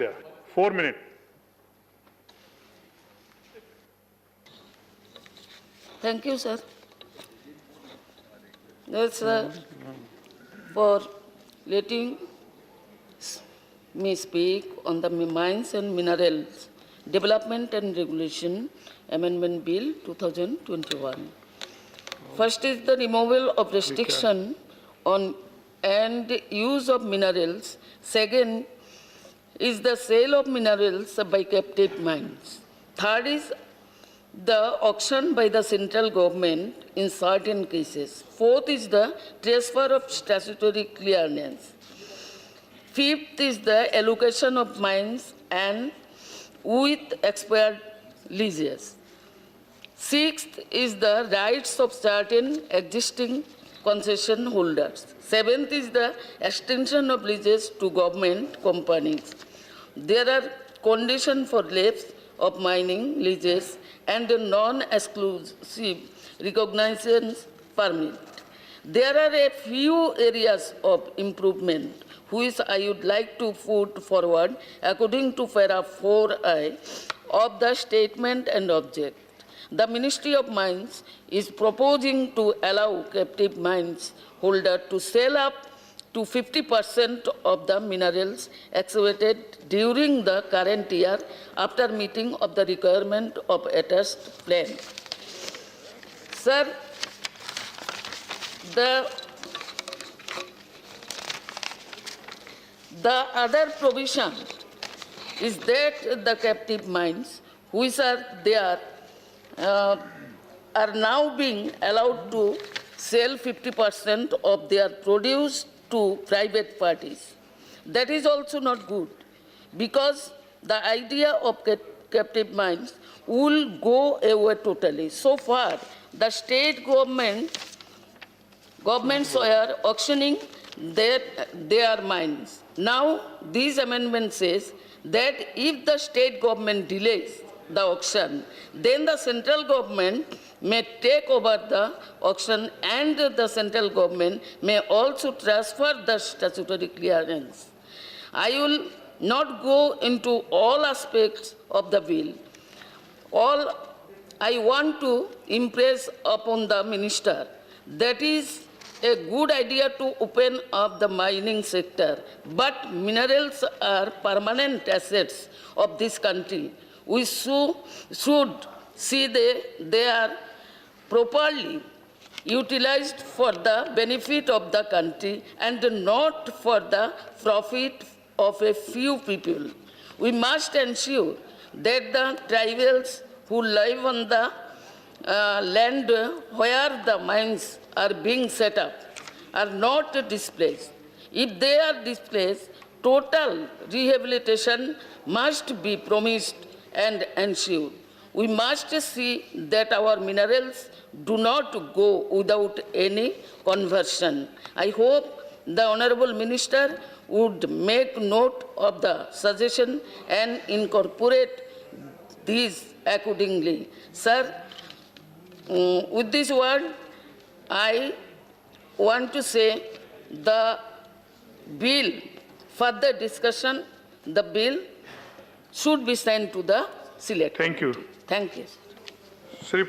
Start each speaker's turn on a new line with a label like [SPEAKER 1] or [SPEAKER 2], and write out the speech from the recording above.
[SPEAKER 1] there. 4 minutes.
[SPEAKER 2] Thank you, sir. Yes, sir, for letting me speak on the Mines and Minerals Development and Regulation Amendment Bill 2021. First is the removal of restriction on and use of minerals. Second is the sale of minerals by captive mines. Third is the auction by the central government in certain cases. Fourth is the transfer of statutory clearance. Fifth is the allocation of mines and with expired leases. Sixth is the rights of certain existing concession holders. Seventh is the extension of leases to government companies. There are conditions for lapse of mining leases and a non-exclusive recognition permit. There are a few areas of improvement which I would like to put forward according to para 4I of the statement and object. The Ministry of Mines is proposing to allow captive mines holder to sell up to 50% of the minerals excavated during the current year after meeting of the requirement of attached plan. Sir, the other provision is that the captive mines which are there are now being allowed to sell 50% of their produce to private parties. That is also not good, because the idea of captive mines will go away totally. So far, the state governments were auctioning their mines. Now, this amendment says that if the state government delays the auction, then the central government may take over the auction, and the central government may also transfer the statutory clearance. I will not go into all aspects of the bill. All I want to impress upon the minister that is a good idea to open up the mining sector, but minerals are permanent assets of this country. We should see they are properly utilized for the benefit of the country and not for the profit of a few people. We must ensure that the tribals who live on the land where the mines are being set up are not displaced. If they are displaced, total rehabilitation must be promised and ensured. We must see that our minerals do not go without any conversion. I hope the Honorable Minister would make note of the suggestion and incorporate these accordingly. Sir, with this word, I want to say the bill, further discussion, the bill should be sent to the select.
[SPEAKER 1] Thank you.
[SPEAKER 2] Thank you.
[SPEAKER 1] Sri